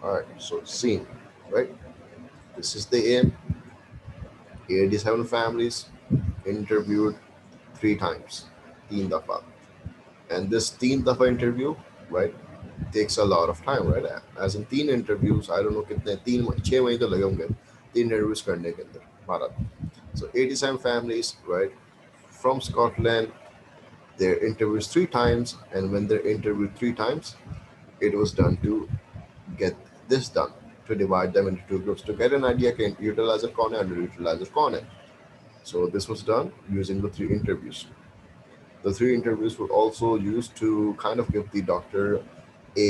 All right, so scene, right? This is the aim. 87 families interviewed 3 times, teen dafa. And this teen dafa interview, right, takes a lot of time, right? As in teen interviews, I don't know कितने 6 महीने तो लगे होंगे तीन interviews करने के अंदर Bharat. So 87 families, right, from Scotland, they're interviewed 3 times, and when they're interviewed 3 times, it was done to get this done, to divide them into 2 groups to get an idea can utilizer कौन है, underutilizer कौन है. So this was done using the 3 interviews. The 3 interviews were also used to kind of give the doctor a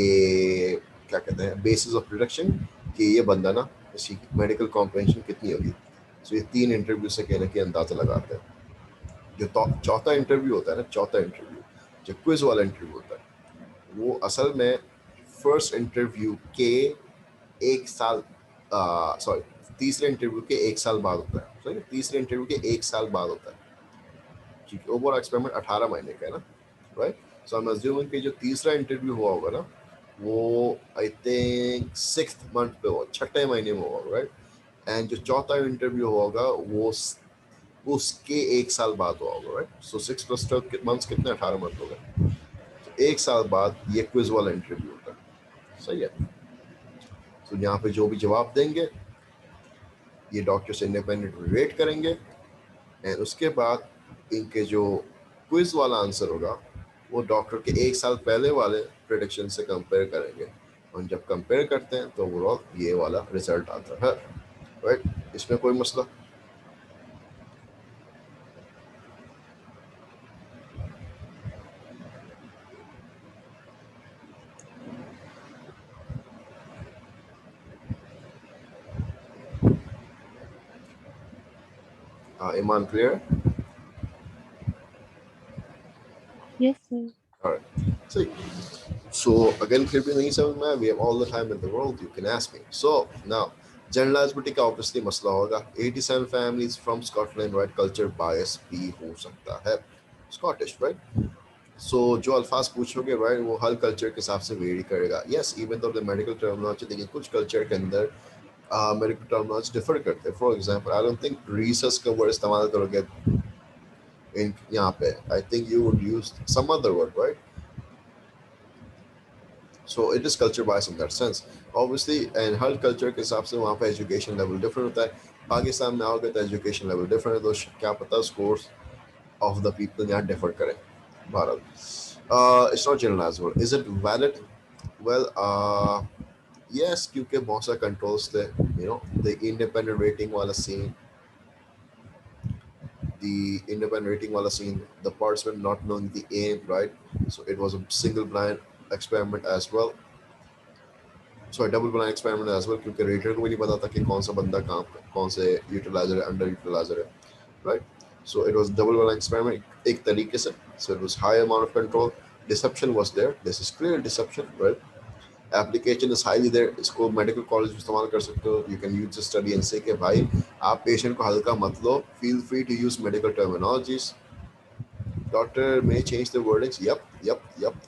क्या कहते हैं basis of prediction कि ये बंदा ना इसकी medical comprehension कितनी होगी. So ये 3 इंटरव्यू से कहने की अंदाजा लगाते हैं. जो चौथा इंटरव्यू होता है ना, चौथा इंटरव्यू जो क्विज वाला इंटरव्यू होता है, वो असल में फर्स्ट इंटरव्यू के 1 साल सॉरी तीसरे इंटरव्यू के 1 साल बाद होता है. सॉरी तीसरे इंटरव्यू के 1 साल बाद होता है, क्योंकि ओवरऑल एक्सपेरिमेंट 18 महीने का है ना, right. So I am assuming कि जो तीसरा इंटरव्यू हुआ होगा ना, वो आई थिंक 6th मंथ पे हो, 6ठे महीने में होगा, राइट. एंड जो चौथा इंटरव्यू होगा वो उसके 1 साल बाद हुआ होगा, राइट. सो 6 + 12 मंथ्स कितने, 18 मंथ हो गए. तो 1 साल बाद ये क्विज वाला इंटरव्यू होता है, सही है. तो यहाँ पे जो भी जवाब देंगे ये डॉक्टर से इंडिपेंडेंट रेट करेंगे, एंड उसके बाद इनके जो क्विज वाला आंसर होगा वो डॉक्टर के 1 साल पहले वाले प्रेडिक्शन से कंपेयर करेंगे, और जब कंपेयर करते हैं तो ओवरऑल ये वाला रिजल्ट आता है, राइट. इसमें कोई मसला. ईमान clear. Yes, sir. Alright. See. So again, फिर भी नहीं समझ में आया, we have all the time in the world, you can ask me. So now, generalizability का obviously मसला होगा. 87 families from Scotland, right? Culture bias भी हो सकता है. Scottish, right? So जो अल्फाज पूछोगे, right, वो हर कल्चर के हिसाब से वेरी करेगा. Yes, even though the medical terminology, लेकिन कुछ कल्चर के अंदर मेडिकल टर्मिनोलॉजी डिफर करते हैं. For example, I don't think research का वर्ड इस्तेमाल करोगे इन यहाँ पे. I think you would use some other word, right. So it is culture bias in that sense. Obviously, and her culture के हिसाब से वहाँ पे education level different होता है. पाकिस्तान में आओगे तो education level different है, तो क्या पता scores of the people यहाँ differ करें. Bharat. It's not generalizable. Is it valid? Well, yes, क्योंकि बहुत सारे controls थे. The independent rating वाला scene, the participant not knowing the aim, right? So it was a single blind experiment as well. Sorry double blind experiment as well, क्योंकि rater को भी नहीं पता था कि कौन सा बंदा कौन से यूटिलाइजर है, अंडर यूटिलाइजर है, right. So it was double blind experiment एक तरीके से. So it was high amount of control. Deception was there, this is clear deception, right. Application is highly there. इसको मेडिकल कॉलेज में इस्तेमाल कर सकते हो. You can use this study and say कि भाई आप पेशेंट को हल्का मत लो, feel free to use medical terminologies. Doctor में change the wordings. Yup yup yup.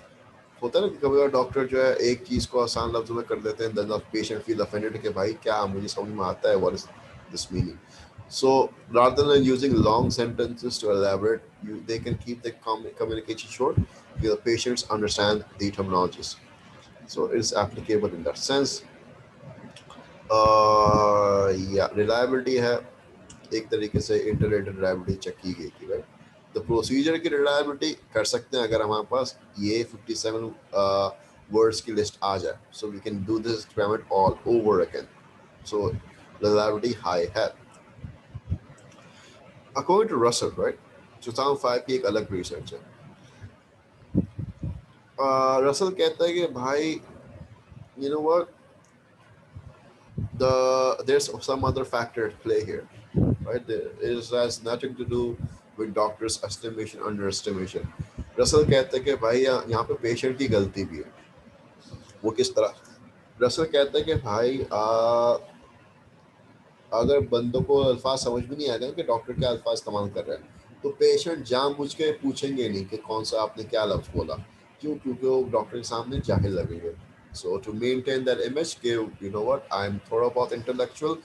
होता है ना कि कभी बार डॉक्टर जो है एक चीज को आसान लफ्जों में कर देते हैं, then the patient feel offended कि भाई क्या मुझे समझ में आता है, what is this meaning. So rather than using long sentences to elaborate, they can keep the communication short so the patients understand the terminologies. So it is applicable in that sense. Yeah, reliability है एक तरीके से internet reliability check की गई थी, right. तो procedure की reliability कर सकते हैं अगर हमारे पास ये 57 वर्ड्स की लिस्ट आ जाए. So we can do this experiment all over again. So reliability high है. अकॉर्डिंग टू रसल, राइट, 2005 की एक अलग रिसर्च है. रसल कहता है कि भाई you know what, there's some other factor at play here, right? It has nothing to do with doctor's estimation, underestimation. Russell कहते हैं कि भाई यहाँ पे पेशेंट की गलती भी है. वो किस तरह? रसल कहते हैं कि भाई अगर बंदों को अल्फाज समझ भी नहीं आएगा कि डॉक्टर क्या अल्फाज इस्तेमाल कर रहे हैं, तो पेशेंट जानबूझ के पूछेंगे नहीं कि कौन सा आपने क्या लफ्ज बोला. क्यों? क्योंकि वो डॉक्टर के सामने जाहिल लगेंगे. So to maintain that image कि you know what, I'm थोड़ा बहुत intellectual,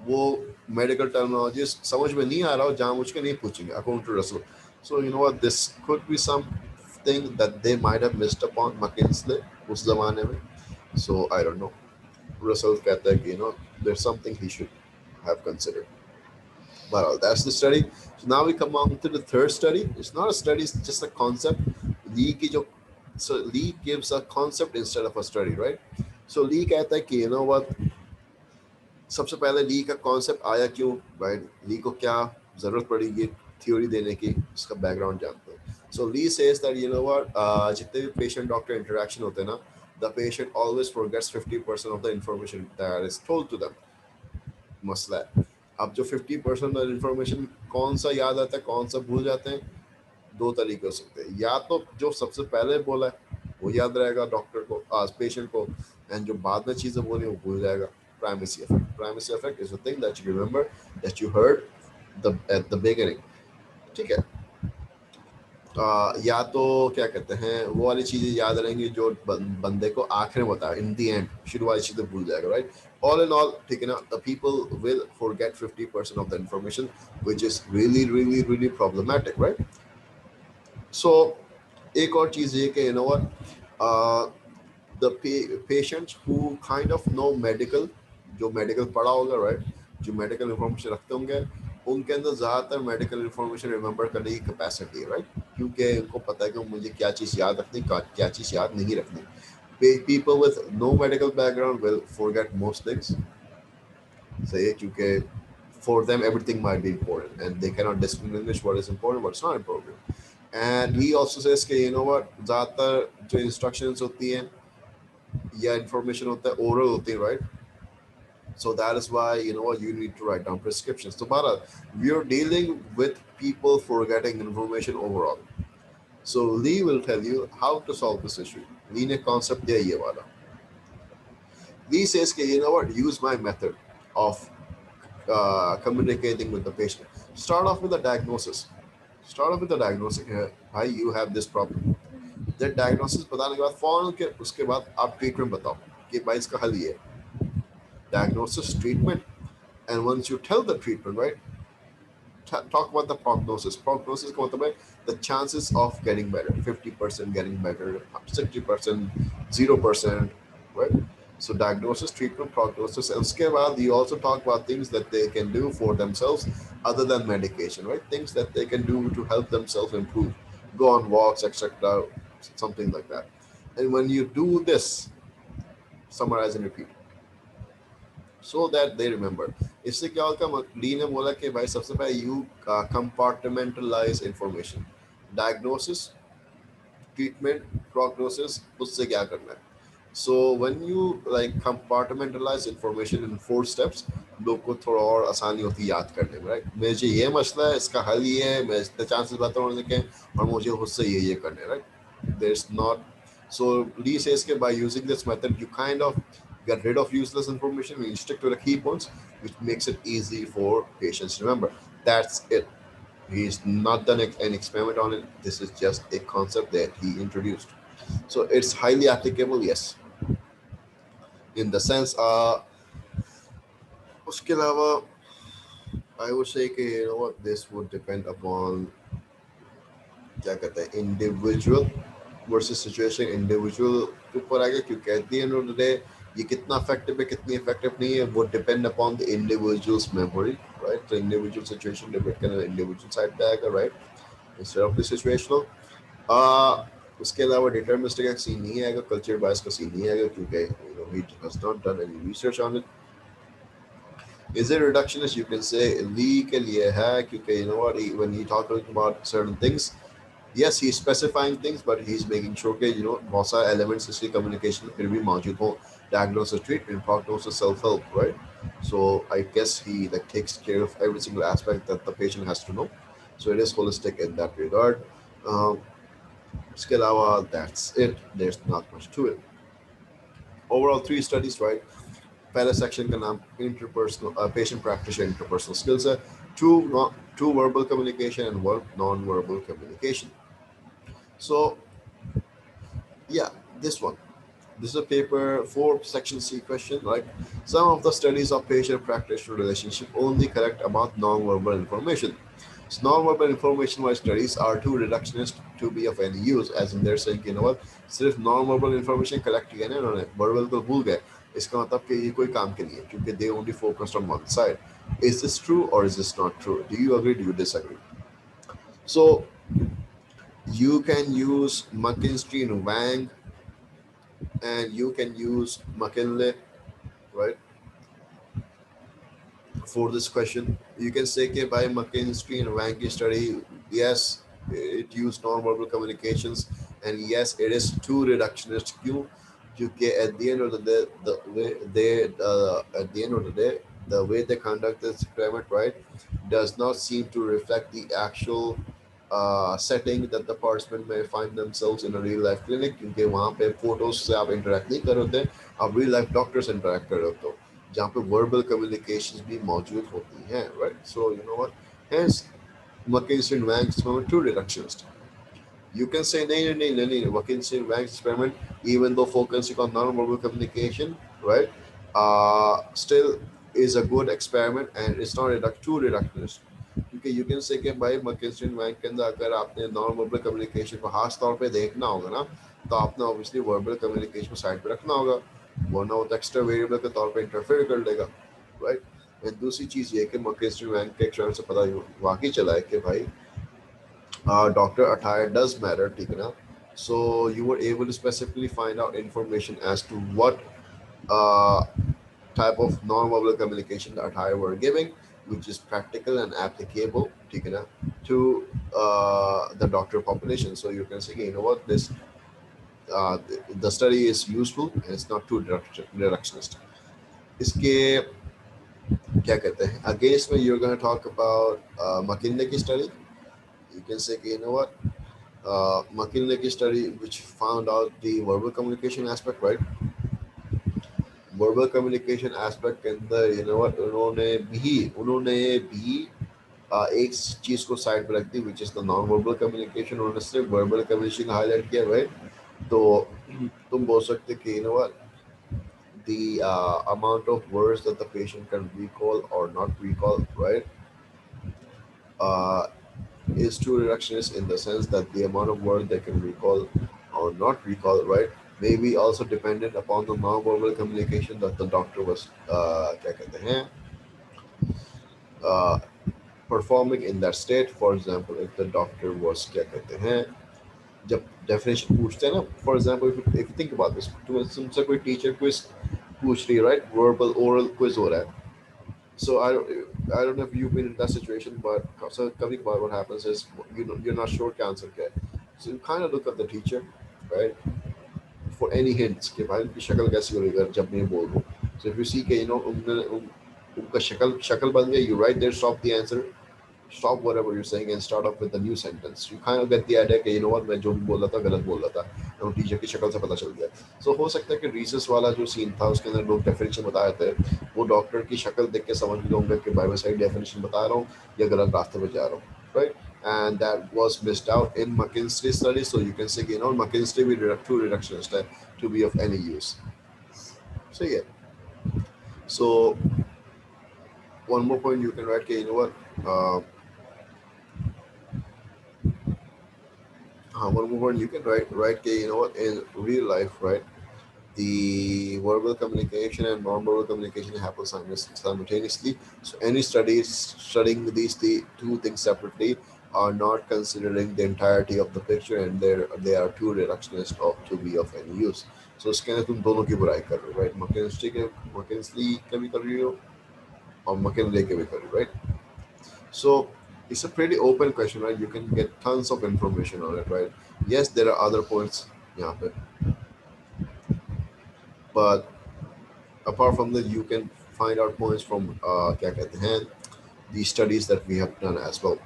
वो medical terminologies समझ में नहीं आ रहा हो, जानबूझ के नहीं पूछेंगे according to Russell. So you know what, this could be something that they might have missed upon McKinsey उस जमाने में. So I don't know. Russell कहता है कि you know there's something he should have considered. Well, that's the study. So now we come on to the third study. It's not a study, it's just a concept. Lee की जो so Lee gives a concept instead of a study, right? So Lee कहता है कि you know what, सबसे पहले ली का concept आया क्यों, राइट? ली को क्या जरूरत पड़ी ये थ्योरी देने की, उसका बैकग्राउंड जानते हैं. So Lee says that you know what, जितने भी पेशेंट डॉक्टर इंटरेक्शन होते हैं ना, the patient always forgets 50% of the information that is told to them. मसला है. अब जो 50% ऑफ इंफॉर्मेशन कौन सा याद आता है, कौन सा भूल जाते हैं, दो तरीके हो सकते हैं. या तो जो सबसे पहले बोला है वो याद रहेगा डॉक्टर को, आज पेशेंट को, एंड जो बाद में चीज़ें बोली वो भूल जाएगा. Primacy effect. Primacy effect is a thing that you remember that you heard the at the beginning. ठीक है. या तो क्या कहते हैं, वो वाली चीज़ें याद रहेंगी जो बंदे को आखिर में बताया, इन दी एंड शुरू वाली चीज़ें भूल जाएगा, राइट? ऑल इन ऑल, ठीक है ना, the people will forget 50% of the information which is really really really problematic, right? So एक और चीज़ ये कि you know what, the patients who kind of know medical, जो मेडिकल पढ़ा होगा, राइट, जो मेडिकल इंफॉर्मेशन रखते होंगे, उनके अंदर ज़्यादातर मेडिकल इंफॉर्मेशन रिमेंबर करने की कैपेसिटी है, राइट? क्योंकि उनको पता है कि मुझे क्या चीज़ याद रखनी, क्या चीज़ याद नहीं रखनी. People with no medical background will forget most things. सही है, क्योंकि for them everything might be important and they cannot distinguish what is important, what's not important. And he also says कि you know what, ज़्यादातर जो instructions होती हैं या information होता है oral होती है, right? So that is why you know what, you need to write down prescriptions. So Bharat, we are dealing with people forgetting information overall. So Lee will tell you how to solve this issue. Lee ने concept दिया ये वाला. Lee says कि you know what, use my method of communicating with the patient. Start off with a diagnosis. Start off with a diagnosis. Hi, you have this problem. That diagnosis बताने के बाद फौरन के उसके बाद आप ट्रीटमेंट बताओ कि भाई इसका हल ये है. Diagnosis, treatment, and once you tell the treatment, right, talk about the prognosis. Prognosis का मतलब है the chances of getting better. 50% getting better, 60%, 0%, right? So diagnosis, treatment, prognosis, and उसके बाद you also talk about things that they can do for themselves other than medication, right? Things that they can do to help themselves improve, go on walks, etc., something like that. And when you do this, summarize and repeat, so that they remember. इससे क्या होगा, ली ने बोला कि भाई सबसे पहले you compartmentalize information. Diagnosis, treatment, prognosis, उससे क्या करना है. So when you like compartmentalize information in 4 steps, लोग को थोड़ा और आसानी होती है याद करने में, राइट? मुझे ये मसला है, इसका हल ये है, मैं इतने चांसेस बताऊँ के, और मुझे उससे ये करने, right? There's not. So Lee says that by using this method, you kind of get rid of useless information and you stick to the key points, which makes it easy for patients to remember. That's it. He's not done an experiment on it. This is just a concept that he introduced. So it's highly applicable, yes. In the sense, उसके अलावा I would say कि you know what, this would depend upon क्या कहते हैं individual versus situation. Individual के ऊपर आएगा, क्योंकि at the end of the day ये कितना effective है, कितनी effective नहीं है, वो depend upon the individual's memory, right? The individual situation depend करना individual side पे आएगा, right? Instead of the situational. उसके अलावा deterministic का सीन नहीं आएगा, culture bias का सीन नहीं आएगा, क्योंकि you know he has not done any research on it. Is it reductionist? You can say Lee के लिए है, क्योंकि you know what, when he talking about certain things, yes, he's specifying things, but he's making sure that you know बहुत सारे elements इसकी communication में फिर भी मौजूद हो. Diagnosis, treatment, prognosis, self-help, right? So I guess he like takes care of every single aspect that the patient has to know. So it is holistic in that regard. उसके अलावा that's it. There's not much to it. Overall, 3 studies, right? पहले section का नाम interpersonal patient practitioner interpersonal skills है. Two verbal communication and 1 non-verbal communication. So yeah, this one. This is a paper 4 section C question. Like some of the studies of patient practitioner relationship only collect about non-verbal information. So non-verbal information wise studies are too reductionist to be of any use, as in they're saying you know what, सिर्फ non-verbal information collect किया ना इन्होंने, verbal को भूल गए, इसका मतलब कि ये कोई काम के नहीं है क्योंकि they only focused on one side. Is this true or is this not true? Do you agree? Do you disagree? So you can use McKinsey and Wang, and you can use McKinley, right, for this question. You can say कि by McKinsey and Wang study, yes, it used non-verbal communications, and yes, it is too reductionist. क्यों? क्योंकि at the end of the day, the way they at the end of the day, the way they conduct this experiment, right, does not seem to reflect the actual setting that the participant may find themselves in a real life clinic, क्योंकि वहाँ पे photos से आप interact नहीं कर रहे होते, आप रियल लाइफ डॉक्टर से इंटरेक्ट कर रहे होते हो जहाँ पे वर्बल कम्युनिकेशन भी मौजूद होती हैं, right? So you know what, hence McKinsey and Wang experiment too reductionist. You can say no. McKinsey and Wang experiment, even though focusing on non-verbal communication, right, still is a good experiment and it's not too reductionist. क्योंकि you can say कि भाई McKinsey and Wang के अंदर अगर आपने non verbal communication को खास तौर पे देखना होगा ना, तो आपने ऑब्वियसली वर्बल कम्युनिकेशन को साइड पे रखना होगा, वरना वो तो एक्स्ट्रा वेरिएबल के तौर पे इंटरफेयर कर लेगा, राइट? एंड दूसरी चीज़ ये कि McKinsey and Wang के एक्सपेरिमेंट से पता वाकई चला है कि भाई doctor attire does matter, ठीक है ना? So you were able to specifically find out information as to what uh, type of non-verbal communication the attire were giving, which is practical and applicable, ठीक है ना, to the doctor population. So you can say, you know what, this the study is useful and it's not too reductionist. इसके क्या कहते हैं against में you're going to talk about McKinley की study. You can say, you know what, McKinley study which found out the verbal communication aspect, right? Verbal communication aspect के अंदर you know what, उन्होंने भी एक चीज को साइड पे रख दी, which is the non verbal communication. उन्होंने सिर्फ verbal communication हाईलाइट किया, right? तो तुम बोल सकते कि you know what, the amount of words that the patient can recall or not recall, right, uh, is too reductionist in the sense that the amount of words they can recall or not recall, right, may be also dependent upon the non-verbal communication that the doctor was क्या कहते हैं, uh, performing in that state. For example, if the doctor was क्या कहते हैं, जब definition पूछते हैं ना, for example, if you think about this, तुमसे कोई teacher quiz पूछ रही है, right, verbal oral quiz हो रहा है. So I don't know if you've been in that situation, but so coming about what happens is you're not sure क्या answer क्या है. So you kind of look at the teacher, right, for any hints कि भाई उनकी शक्ल कैसी होगी अगर जब मैं बोल दूँ. So if you see कि उनका शक्ल बन गया, you right there stop the answer, stop whatever you're saying and start off with a new sentence. You kind of get the idea कि you know what, मैं जो भी बोल रहा था गलत बोल रहा था, तो टीचर की शक्ल से पता चल गया. So हो सकता है कि रीसर्च वाला जो सीन था उसके अंदर लोग डेफिनेशन बता रहे थे, वो डॉक्टर की शक्ल देख के समझ गए होंगे कि भाई मैं सही डेफिनेशन बता रहा हूँ या गलत रास्ते पे जा रहा हूँ, right? And that was missed out in McKinsey study. So you can say, you know, McKinsey will reduct two reductionist to be of any use. So yeah. So one more point you can write, okay, you know what? One more point you can write, okay, you know what? In real life, right? The verbal communication and non-verbal communication happen simultaneously. So any studies studying the two things separately are not considering the entirety of the picture, and they are too reductionist to be of any use. So इसके अंदर तुम दोनों की बुराई कर रहे हो, right? McKinsey के भी कर रही हो और McKinley के भी कर रही हो, right? So it's a pretty open question, right? You can get tons of information on it, right? Yes, there are other points यहाँ पे, but apart from that, you can find out points from क्या कहते हैं, the studies that we have done as well.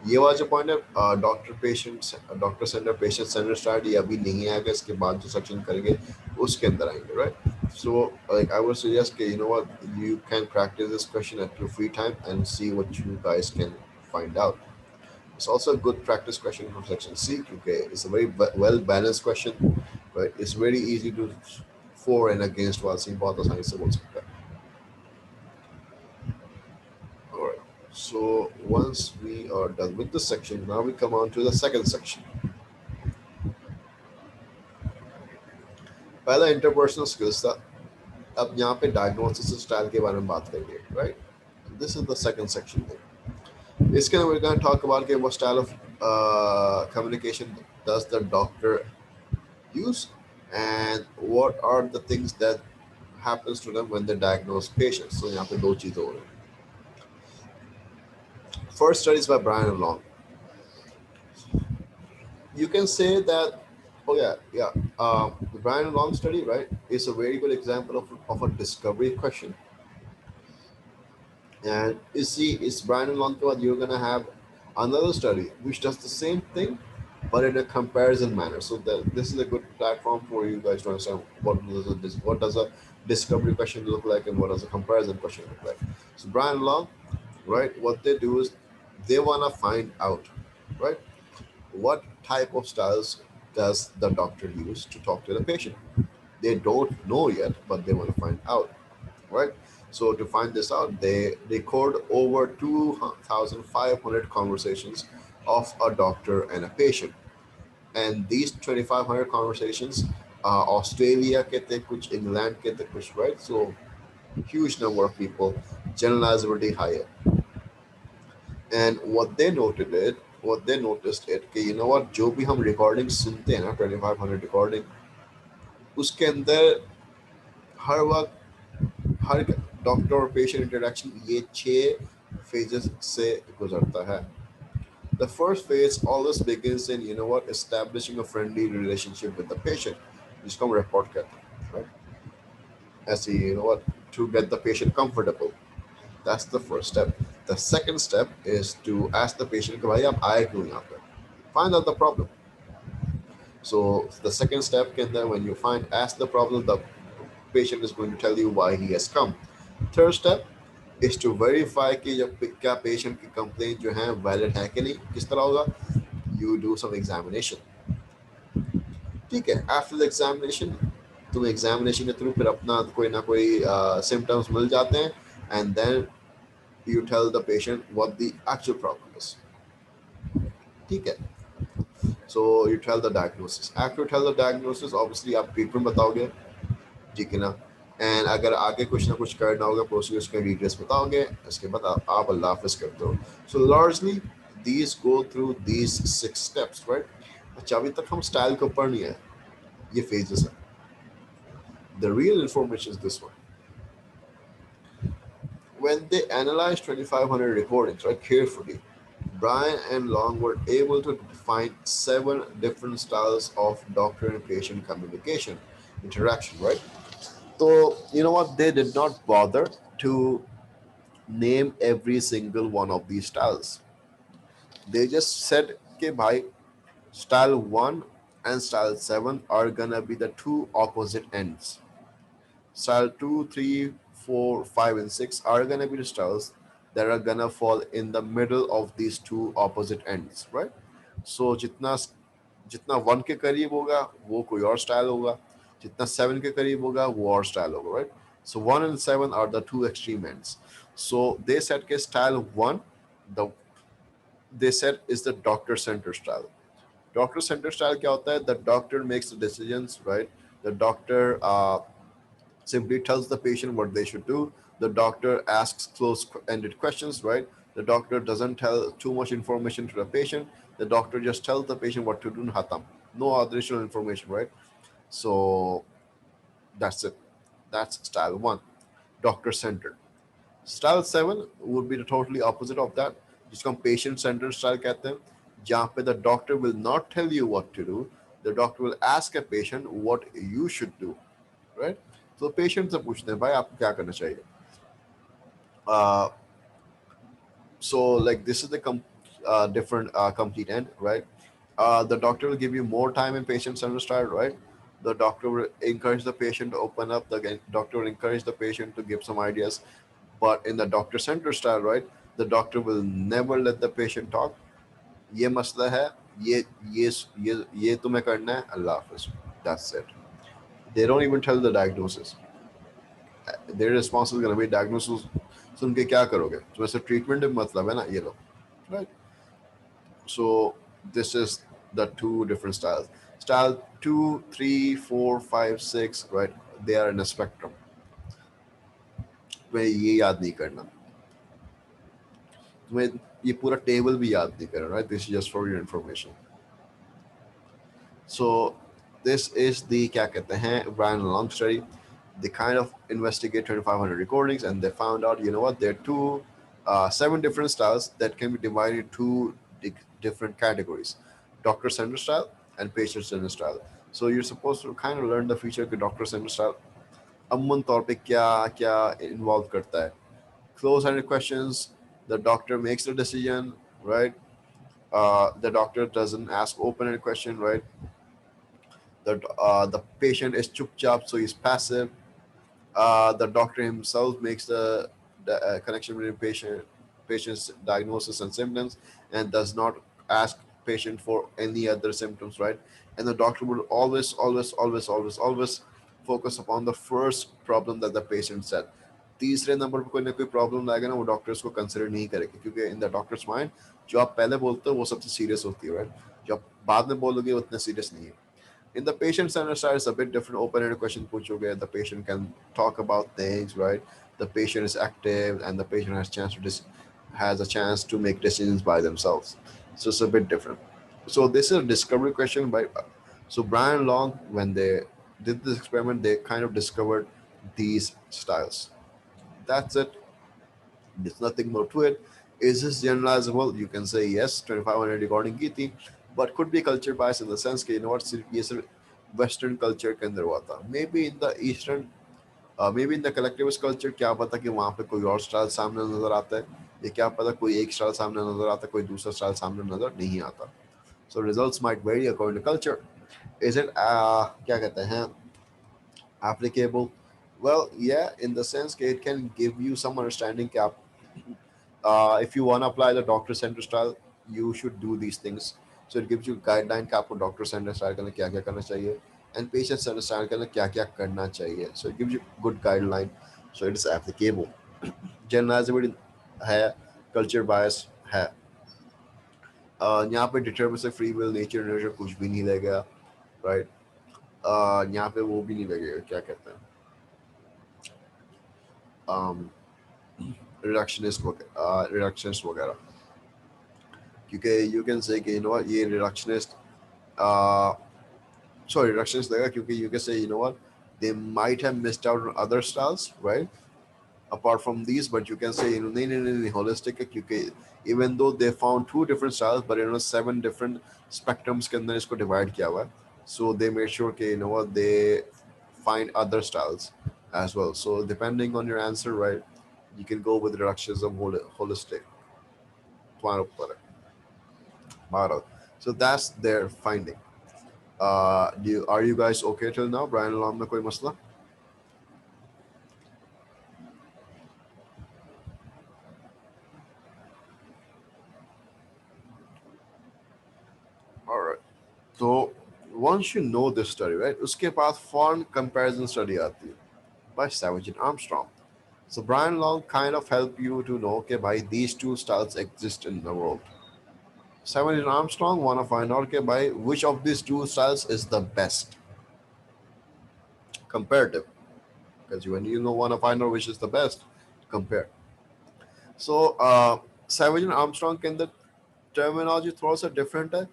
ये वाला जो point है doctor centre patient centre strategy अभी नहीं आएगा, इसके बाद जो सेक्शन करेंगे उसके अंदर आएंगे, right? So like I would suggest कि you know what, you can practice this question at your free time and see what you guys can find out. It's also a good practice question from section C. Okay, it's a very well balanced question, right? It's very easy to for and against वाले बहुत आसानी से बोल सकता है. All right. So once we are done with this section, now we come on to the second section. पहला interpersonal skills था. अब यहाँ पे डायग्नोसिस स्टाइल के बारे में बात करेंगे, right? This is the second section. इसके अंदर we're going to talk about what style of communication does the doctor use, and what are the things that happens to them when they diagnose patients. So यहाँ पे दो चीजें हो रही हैं. First studies by Brian and Long. You can say that, oh yeah, the Brian and Long study, right, is a very good example of a discovery question. And you see, it's Brian and Long, you're gonna have another study which does the same thing, but in a comparison manner. So that this is a good platform for you guys to understand what does a discovery question look like and what does a comparison question look like. So Brian and Long, right, what they do is they wanna find out, right, what type of styles does the doctor use to talk to the patient. They don't know yet, but they want to find out, right? So to find this out, they record over 2,500 conversations of a doctor and a patient. And these 2,500 conversations, Australia ke the, kuch England ke the, kuch, right? So huge number of people, generalizability higher. And what they noticed it कि you know what, जो भी हम recording सुनते हैं ना 2,500 recording, उसके अंदर हर वक्त हर डॉक्टर और पेशेंट इंटरेक्शन ये 6 phases से गुजरता है. The first phase always begins in, you know what, establishing a friendly relationship with the patient, जिसको हम report कहते हैं, right? ऐसे you know what, to get the patient comfortable. That's the first step. The second step is to ask the patient, "भाई आप आए क्यों यहाँ पे?" Find out the problem. So the second step can then, when you find ask the problem, the patient is going to tell you why he has come. Third step is to verify कि जब क्या patient की complaint जो है valid है कि नहीं. किस तरह होगा? You do some examination. ठीक है. After the examination, तुम examination के through फिर अपना कोई ना कोई symptoms मिल जाते हैं, and then you tell the patient what the actual problem is. ठीक है. So you tell the diagnosis. After you tell the diagnosis, obviously आप treatment बताओगे, ठीक है ना. एंड अगर आगे कुछ ना कुछ करना होगा प्रोसीजर्स के डिटेल्स बताओगे, इसके बाद आप अल्लाह हाफिज करते हो. सो largely these go through these 6 steps, right. अच्छा, अभी तक हम स्टाइल के ऊपर नहीं है, ये फेजेस है. The real information is this one. When they analyzed 2,500 recordings, right, carefully, Brian and Long were able to find 7 different styles of doctor and patient communication interaction, right? So, you know what? They did not bother to name every single one of these styles. They just said, okay, bhai, style 1 and style 7 are gonna be the two opposite ends. Style 2, 3, 4, 5, and 6 are gonna be the styles that are gonna fall in the middle of these two opposite ends, right? So जितना जितना 1 के करीब होगा वो कोई और style होगा, जितना 7 के करीब होगा वो और स्टाइल होगा, right? So 1 and 7 are the two extreme ends. So they said के style 1, the they said is the doctor center style. Doctor center style क्या होता है? The doctor makes the decisions, right? The doctor simply tells the patient what they should do. The doctor asks close-ended questions, right? The doctor doesn't tell too much information to the patient. The doctor just tells the patient what to do in hatam. No additional information, right? So that's it. That's style 1, doctor centered. Style 7 would be the totally opposite of that, जिसको हम patient centered style कहते हैं, जहाँ पे the doctor will not tell you what to do. The doctor will ask a patient what you should do, right? So patient से पूछते हैं भाई आपको क्या करना चाहिए. uh, so like this is the different complete end, right? The doctor will give you more time in patient center style, right? The doctor will encourage the patient to open up. The doctor will encourage the patient to give some ideas. But in the doctor center style, right, the doctor will never let the patient talk. ये मसला है, ये ये तुम्हें करना है, अल्लाह हाफिज. That's it. They don't even tell the diagnosis. Their response is going to be diagnosis. सुन के क्या करोगे? तो वैसे treatment में मतलब है ना ये लो, right? So this is the two different styles. Style 2, 3, 4, 5, 6, right? They are in a spectrum. तुम्हें ये याद नहीं करना, तुम्हें ये पूरा टेबल भी याद नहीं करना, right? This is just for your information. So this is the क्या कहते हैं Brian Long study. They kind of investigate 2,500 recordings and they found out, you know what, there are seven different styles that can be divided into different categories: doctor-centered style and patient-centered style. So you're supposed to kind of learn the feature of the doctor-centered style. अमूमन तौर पे क्या क्या involve करता है? Close-ended questions. The doctor makes the decision, right? The doctor doesn't ask open-ended question, right? The patient is chup chap, so he's passive. The doctor himself makes the connection between patient's diagnosis and symptoms, and does not ask patient for any other symptoms, right? And the doctor will always focus upon the first problem that the patient said. तीसरे number पर कोई ना कोई problem लाएगा ना, वो doctors को consider नहीं करेगा, क्योंकि इन द डॉक्टर्स माइंड जो आप पहले बोलते हो वो सबसे सीरियस होती है, राइट? जो आप बाद में बोलोगे वो उतना सीरियस नहीं है. In the patient center side, it's a bit different. Open-ended question puchoge. The patient can talk about things, right? The patient is active, and the patient has a chance to make decisions by themselves. So it's a bit different. So this is a discovery question by. So Brian Long, when they did this experiment, they kind of discovered these styles. That's it. There's nothing more to it. Is this generalizable? You can say yes, 2500 recording की थी, but could be culture bias in the sense कि you know what, ये सिर्फ Western culture के अंदर हुआ था. Maybe in the Eastern, maybe in the collectivist culture, क्या पता कि वहाँ पे कोई और स्टाइल सामने नजर आता है, ये क्या पता कोई एक स्टाइल सामने नजर आता है, कोई दूसरा स्टाइल सामने नजर नहीं आता. So results might vary according to culture. Is it क्या कहते हैं applicable? Well, yeah, in the sense that it can give you some understanding कि आप if you want to apply the doctor center style, you should do these things. So it gives you guideline कि आपको doctor centre style के लिए क्या क्या करना चाहिए, एंड पेशेंट सेंटर स्टाइल के लिए क्या क्या करना चाहिए. So it gives you good guideline. So it is applicable. Generalisability है, कल्चर बायस है. यहाँ पे deterministic free will nature nature कुछ भी नहीं लगेगा, राइट? यहाँ पे वो भी नहीं लगेगा, क्या कहते हैं, रिडक्शनिस्ट वगैरह, क्योंकि यू कैन से कि यू नो ये रिडक्शनिस्ट sorry, reductions there, क्योंकि you can say, you know what, they might have missed out on other styles, right? Apart from these, but you can say, you know, नहीं holistic है, क्योंकि even though they found two different styles, but you know, seven different spectrums के अंदर इसको divide किया हुआ है. So they made sure कि, you know what, they find other styles as well. So depending on your answer, right, you can go with reductions of holistic. तुम्हारे ऊपर है, Bharat. So that's their finding. Are you guys okay till now? Brian Alam में कोई मसला? All right. So once you know this study, right, उसके बाद foreign comparison study आती है by Savage and Armstrong. So Brian Long kind of help you to know कि भाई these two styles exist in the world. Savage and Armstrong want to find out कि भाई which of these two styles is the best. Comparative. Because when you know want to find out which is the best, compare. So Savage and Armstrong के अंदर terminology थोड़ा सा different है,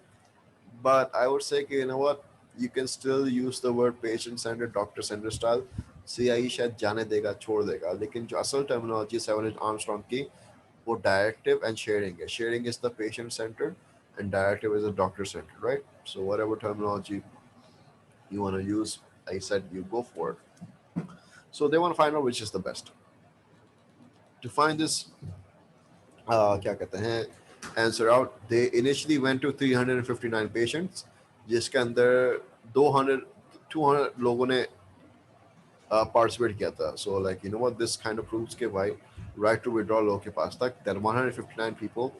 but I would say कि you know what, you can still use the word patient centered, doctor centered style. CIE शायद जाने देगा, छोड़ देगा, लेकिन जो असल terminology Savage and Armstrong की वो directive and sharing है. Sharing is the patient centered and directive is the doctor centered, right? So whatever terminology you want to use, I said you go for it. So they want to find out which is the best. To find this क्या कहते हैं answer out, they initially went to 359 patients, जिसके अंदर 200 लोगों ने participate किया था. So like you know what, this kind of proves के भाई राइट टू विड्रॉ लोगों के पास तक, that 159 people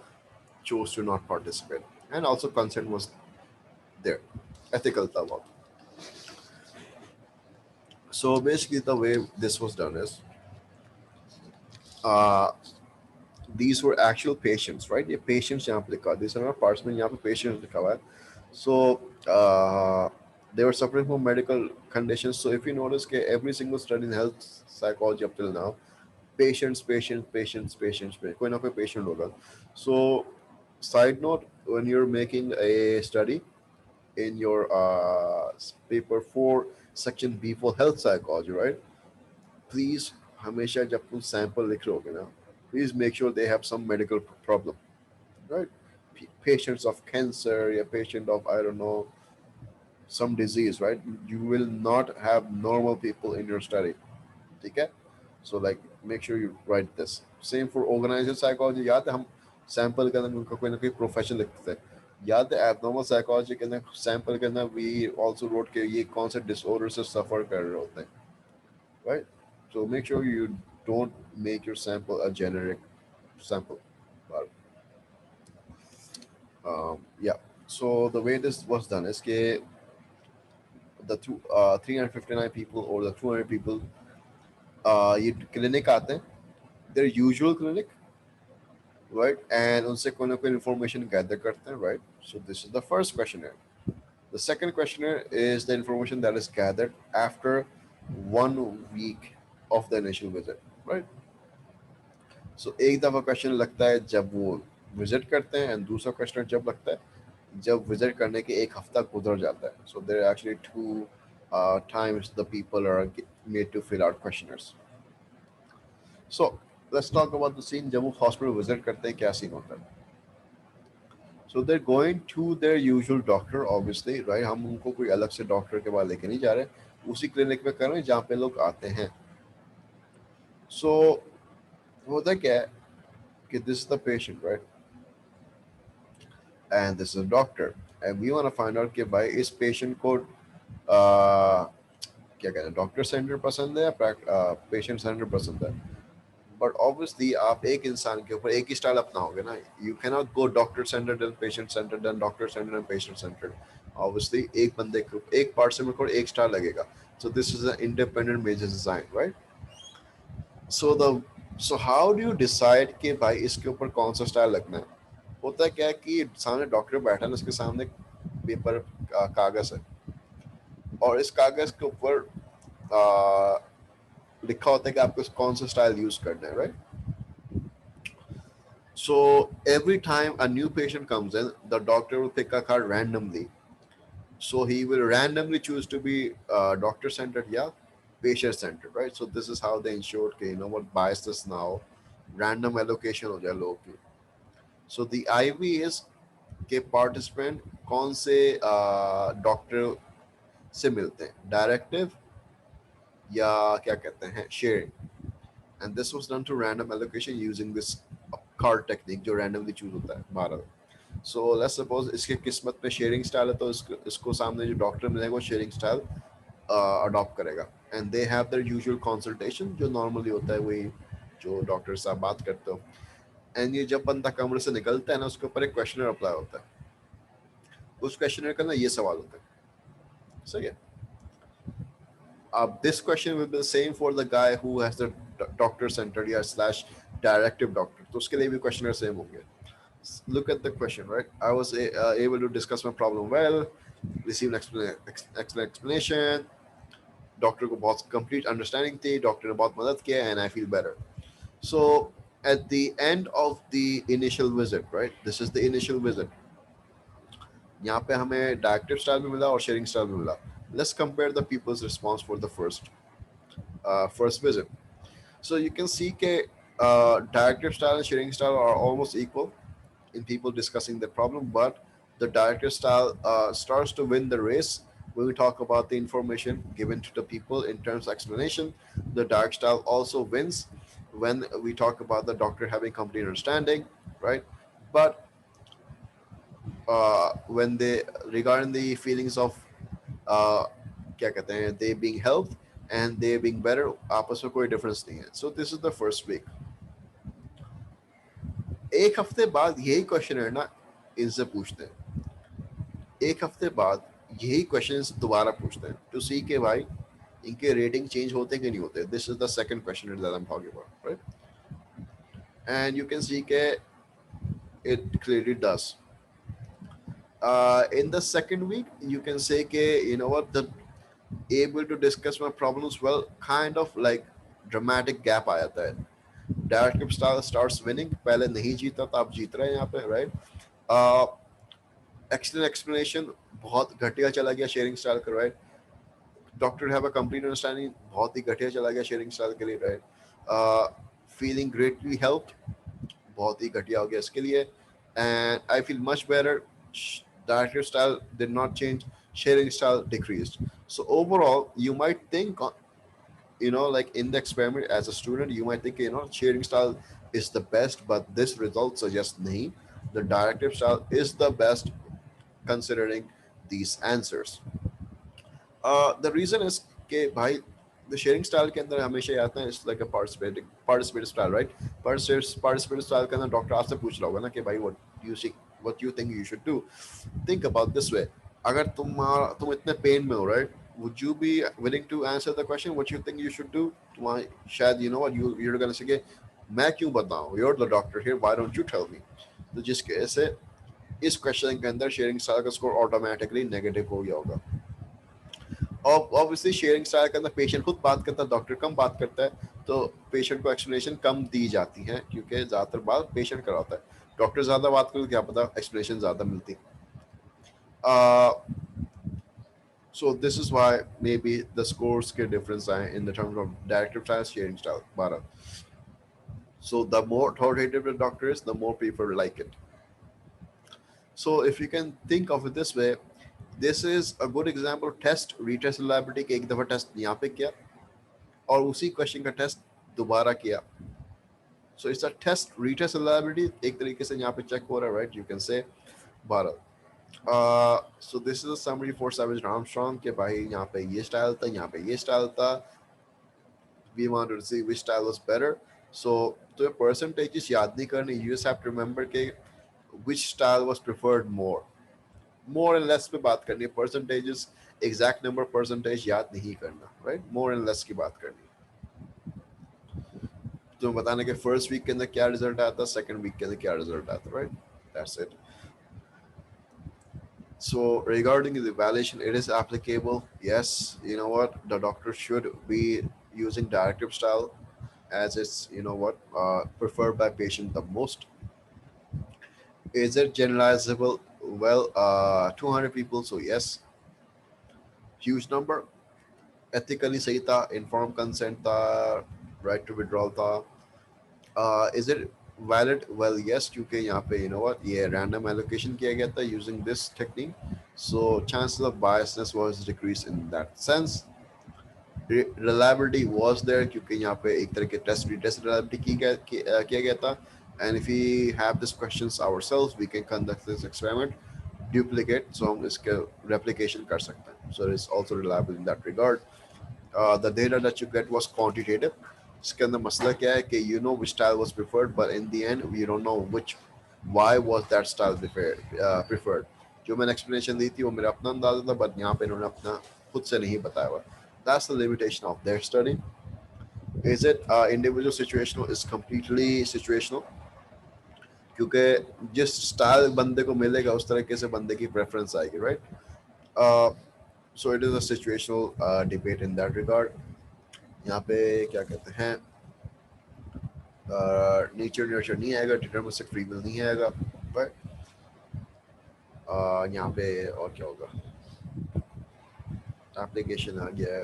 chose to not participate, and also consent was there, ethical था बहुत. So basically, the way this was done is, uh, these were actual patients, right? ये patients यहाँ पे लिखा हुआ है. These are not parts में यहाँ पे patients लिखा हुआ है. So they were suffering from medical conditions. So if you notice that every single study in health psychology up till now, patients, कोई ना कोई patient होगा. So side note, when you're making a study in your paper for section B for health psychology, right? Please हमेशा जब तुम sample लिख रहे होगे ना, please make sure they have some medical problem, right? Patients of cancer, a patient of, I don't know, some disease, right? You will not have normal people in your study. Okay? So like make sure you write this. Same for organized psychology. याद है हम sample के अंदर उनका कोई ना कोई profession लिखते थे. याद है abnormal psychology के अंदर sample के अंदर we also wrote कि ये कौन से disorder से suffer कर रहे होते हैं, right? So make sure you don't make your sample a generic sample. But, yeah. So the way this was done is कि the 359 people or the 200 people ये clinic आते हैं, their usual clinic, right? And उनसे कोई ना कोई information gather करते हैं, right? So this is the first questionnaire. The second questionnaire is the information that is gathered after 1 week of the initial visit, right? So एक दफ़ा question लगता है जब वो विजिट करते हैं, एंड दूसरा क्वेश्चन जब लगता है जब विजिट करने के एक हफ्ता गुजर जाता है. So there are actually two times the people are made to fill out questionnaires. So let's talk about the scene जब वो हॉस्पिटल विजिट करते हैं, क्या सीन होता है. So they're going to their usual doctor, obviously, right? हम उनको कोई अलग से डॉक्टर के पास लेके नहीं जा रहे, उसी क्लिनिक में कर रहे हैं जहाँ पे लोग आते हैं. So होता क्या है कि this is the patient, right? And this is a doctor, and we want to find out कि भाई इस patient को क्या कहते हैं, डॉक्टर सेंटर पसंद है या पेशेंट सेंटर पसंद है. बट ऑब्वियसली आप एक इंसान के ऊपर एक ही स्टाइल अपनाओगे ना. You can not go doctor centred and patient centred and doctor centred and patient centred. Obviously एक बंदे के ऊपर एक पार्ट से मेरे को एक स्टाइल लगेगा. So this is a independent measure design, right? So the so how do you decide कि भाई इसके ऊपर कौन सा स्टाइल लगना है. होता क्या है कि सामने डॉक्टर बैठा है, उसके सामने पेपर कागज है, और इस कागज के ऊपर लिखा होता है कि आपको कौन सा स्टाइल यूज करना है, right? So every time a new patient comes in, the doctor will pick a card randomly. So he will randomly choose to be doctor centered, yeah, patient centered, right? So this is how they ensure, okay, you know what, bias this now, random allocation हो जाए लोगों की. So the IV is के participant कौन से doctor से मिलते हैं, डायरेक्टिव या क्या कहते हैं, sharing. And this was done to random allocation using this card technique जो randomly choose होता है 12. So let's suppose इसके किस्मत में शेयरिंग स्टाइल है, तो इसको सामने जो डॉक्टर मिलेगा वो शेयरिंग स्टाइल अडॉप्ट करेगा. And they have their usual consultation जो नॉर्मली होता है, वही जो डॉक्टर साहब बात करते हो. एंड ये जब बंदा कमरे से निकलता है ना, उसके ऊपर एक क्वेश्चनर अप्लाई होता है. उस क्वेश्चनर का ना ये सवाल होता है, सही है. This question will be the same for the guy who has the doctor centered या slash directive doctor. तो उसके लिए भी questionnaire same होंगे. Look at the question, right? I was able to discuss my problem well, receive an excellent explanation. Doctor को बहुत complete understanding थी, doctor ने बहुत मदद किया, and I feel better. So at the end of the initial visit, right? This is the initial visit. यहाँ पे हमें डायरेक्टिव स्टाइल भी मिला और शेयरिंग स्टाइल भी मिला. Let's compare the people's response for the first visit. So you can see that directive style and sharing style are almost equal in people discussing the problem, but the directive style starts to win the race when we talk about the information given to the people in terms of explanation. The direct style also wins when we talk about the doctor having complete understanding, right? But when they regarding the feelings of uh, क्या कहते हैं, they being helped and they being better, आपस में कोई difference नहीं है. So this is the first week. एक हफ्ते बाद यही क्वेश्चन है ना इनसे पूछते हैं. एक हफ्ते बाद यही क्वेश्चन दोबारा पूछते हैं टू सी के भाई इनके रेटिंग चेंज होते कि नहीं होते. This is the second question that I am talking about, right? And you can see that it clearly does. In the second week, you can say that, you know what, the able to discuss my problems well, kind of like dramatic gap आ जाता है. Directive style starts winning. पहले नहीं जीता था, अब जीत रहे हैं यहाँ पे, right? Excellent explanation, बहुत घटिया चला गया शेयरिंग स्टाइल का, right? Doctor have a complete understanding, बहुत ही घटिया चला गया शेयरिंग स्टाइल के लिए, राइट? फीलिंग ग्रेटली हेल्प्ड, बहुत ही घटिया हो गया इसके लिए. And I feel much better, directive style did not change, sharing style decreased. So overall, you might think, like in the experiment as a student, you might think, sharing style is the best, but this result suggests nahi, the directive style is the best considering these answers. The reason is कि भाई the sharing style के अंदर हमेशा आता है, it's like a participative style, right? Participative style के अंदर doctor आपसे पूछ रहा होगा ना कि भाई what you think you should do. Think about this way. अगर तुम इतने पेन में हो, right? Would you be willing to answer the question what you think you should do? तुम्हारा शायद you're gonna say कि मैं क्यों बताऊं? You're the doctor here. Why don't you tell me? तो जिस कैसे इस क्वेश्चन के अंदर शेयरिंग स्टाइल का स्कोर ऑटोमेटिकली नेगेटिव हो गया होगा. और ऑब्वियसली शेयरिंग स्टाइल के अंदर पेशेंट खुद बात करता है, डॉक्टर कम बात करता है, तो पेशेंट को एक्सप्लेनेशन कम दी जाती है क्योंकि ज़्यादातर बात पेशेंट कराता है. डॉक्टर ज़्यादा बात करो, क्या पता एक्सप्लेनेशन ज़्यादा मिलती. So this is why maybe the scores के डिफरेंस आए in the terms of directive style, sharing style 12. So the more authoritative the doctor is, the more people like it. So if you can think of it this way, this is a good example. Test retest reliability के एक दफ़ा test यहाँ पे किया और उसी question का test दोबारा किया. So it's a test retest reliability, एक तरीके से यहाँ पे चेक हो रहा है, right? You can say Bharat. So this is a summary for savage Armstrong के भाई यहाँ पे ये स्टाइल था, यहाँ पे ये स्टाइल था. We wanted to see which style was better. So तो percentages याद नहीं करनी, you just have to remember के which style was preferred more. More and less पे बात करनी है. Percentages, exact number percentage याद नहीं करना, right? More and less की बात करनी है. तो बताने के फर्स्ट वीक के अंदर क्या रिजल्ट आता है, सेकंड वीक के अंदर क्या रिजल्ट आता है, right? That's it. So regarding the evaluation, it is applicable. Yes, you know what, the doctor should be using directive style as it's preferred by patient the most. Is it generalizable? Well, 200 people, so yes, huge number. Ethically सही था, informed consent था, right to withdrawal था. Is it valid? Well, yes, क्योंकि यहाँ पे ये random allocation किया गया था using this technique, so chances of biasness was decreased in that sense. Reliability was there क्योंकि यहाँ पे एक तरह के टेस्ट रिटेस्ट reliability किया गया था. And if we have these questions ourselves, we can conduct this experiment, duplicate, so हम इसके replication कर सकते हैं. So it's also reliable in that regard. The data that you get was quantitative. इसके अंदर मसला क्या है कि you know which style was preferred, but in the end we don't know why was that style preferred. जो मैंने explanation दी थी वो मेरा अपना अंदाजा था, but यहाँ पे इन्होंने अपना खुद से नहीं बताया हुआ. That's the limitation of their study. Is it individual situational? Is completely situational. क्योंकि जिस स्टाइल बंदे को मिलेगा उस तरीके से बंदे की प्रेफरेंस आएगी, right? So it is a situational debate in that regard. यहाँ पे क्या कहते हैं, नेचर नर्चर नहीं आएगा, डिटरमिनिस्टिक फ्री विल नहीं आएगा, राइट? यहाँ पे और क्या होगा, एप्लीकेशन आ गया,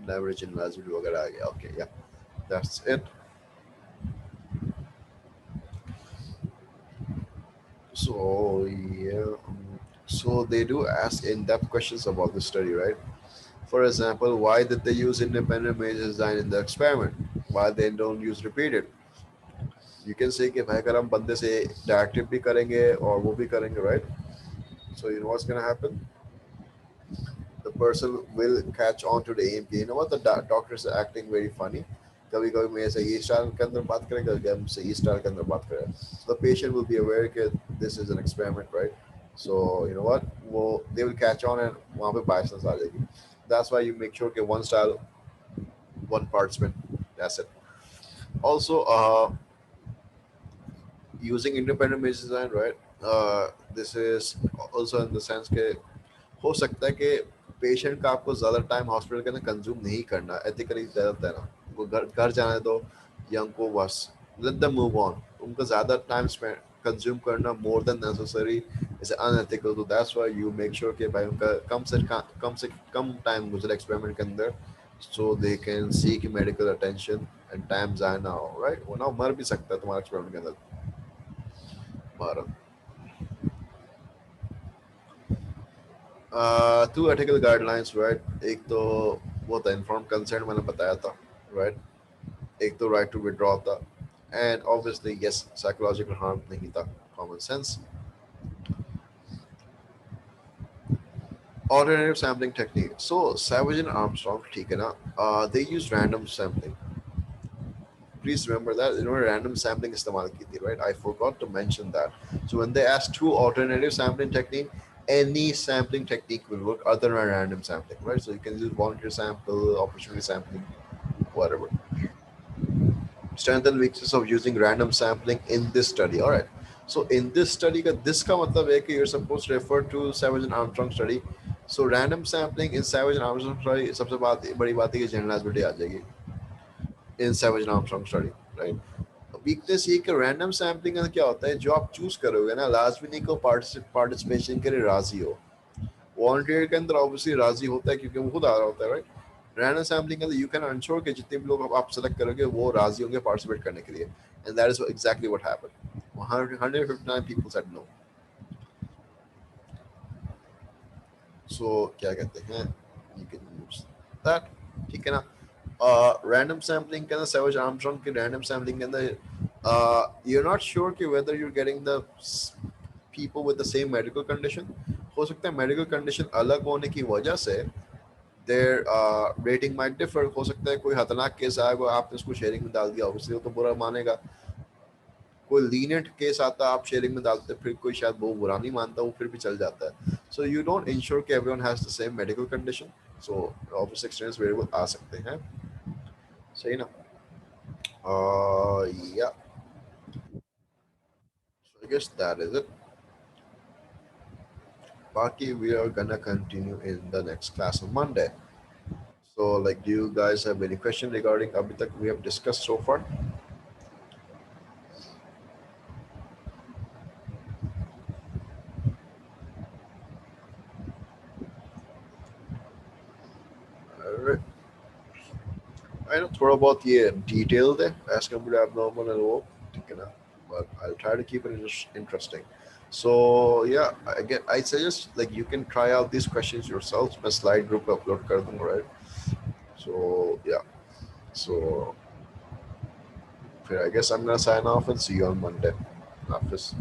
leverage invisibility वगैरह आ गया. Okay, yeah, that's it. So yeah, so they do ask in-depth questions about the study, right? For example, why did they use independent maze design in the experiment? Why they don't use repeated? You can say कि भाई अगर हम बंदे से directive भी करेंगे और वो भी करेंगे, right? So you know what's gonna happen? The person will catch on to the AMP. You know what? The doctors are acting very funny. कभी कभी मेरे से ये स्टाइल के अंदर बात करें, कभी हम से ये स्टाइल के अंदर बात करें. So the patient will be aware that this is an experiment, right? So you know what? वो they will catch on and वहाँ पे biasness आ जाएगी. That's why you make sure get one style, one parchment. That's it. Also, using independent image design, right? This is also in the sense के हो सकता है कि patient का आपको ज़्यादा टाइम हॉस्पिटल के अंदर कंज्यूम नहीं करना, एथिकली गलत है ना, वो घर घर जाने दो या उनको बस लेट देम मूव ऑन, उनको ज़्यादा टाइम स्पेंड कंज्यूम करना more than necessary is unethical, तो that's why you make sure कि भाई उनका कम टाइम गुजरे एक्सपेरिमेंट के अंदर, so they can seek medical attention and time जाए ना हो, राइट? वो ना मर भी सकता है तुम्हारे एक्सपेरिमेंट के अंदर, Bharat. Two ethical guidelines, right? एक तो वो था इन्फॉर्म कंसेंट, मैंने बताया था, राइट? एक तो राइट टू विड्रॉ था, and obviously yes psychological harm नहीं था, common sense. Alternative sampling technique, so Savage and Armstrong, ठीक है ना, they use random sampling, please remember that you know random sampling इस्तेमाल की थी, right? I forgot to mention that. So when they ask two alternative sampling technique, any sampling technique will work other than random sampling, right? So you can use volunteer sample, opportunity sampling, whatever. Strength and weakness of using random sampling in this study, all right? So in this study का this का मतलब है कि you're supposed to refer to Savage and Armstrong study. So random sampling in Savage and Armstrong study, सबसे बड़ी बात है कि generalizability आ जाएगी in Savage and Armstrong study, right? Weakness ये कि रैंडम सैम्पलिंग का क्या होता है, जो आप चूज करोगे ना लाजमी को पार्टिसिपेशन के लिए राजी हो, वॉलंटियर के अंदर ऑब्वियसली राजी होता है क्योंकि वो खुद आ रहा होता है, राइट? रैंडम सैम्पलिंग के अंदर यू कैन अंश्योर कि जितने भी लोग आप सेलेक्ट करोगे वो राजी होंगे पार्टिसिपेट करने के लिए, and that is exactly what happened. 159 people said no, so क्या कहते हैं, यू कैन यूज दैट, ठीक है ना? रैंडम सैम्पलिंग के अंदर सेवेज आर्मस्ट्रॉन्ग के रैंडम सैम्पलिंग के अंदर यू आर नॉट श्योर कि whether you are getting the people with the same medical condition, हो सकता है मेडिकल कंडीशन अलग होने की वजह से their rating might differ, हो सकता है कोई खतरनाक केस आएगा आपने उसको शेयरिंग में डाल दिया, ऑब्वियसली वो तो बुरा मानेगा, कोई लीनियंट केस आता है आप शेयरिंग में डालते फिर कोई शायद वो बुरा नहीं मानता, वो फिर भी चल जाता है, सो यू डोंट इंश्योर कि everyone has the same medical condition, so obvious experience variable आ सकते हैं, सही ना? या so I guess that is it. Baki, we are gonna continue in the next class on Monday. So, like, do you guys have any question regarding abhi tak we have discussed so far? Alright. I know थोड़ा बहुत ये detailed है as compared to abnormal and वो, ठीक है ना? But I'll try to keep it interesting. So yeah, I suggest like you can try out these questions yourselves. मैं slide group पे upload कर दूँगा, right? So yeah, so I guess I'm gonna sign off and see you on Monday. Office.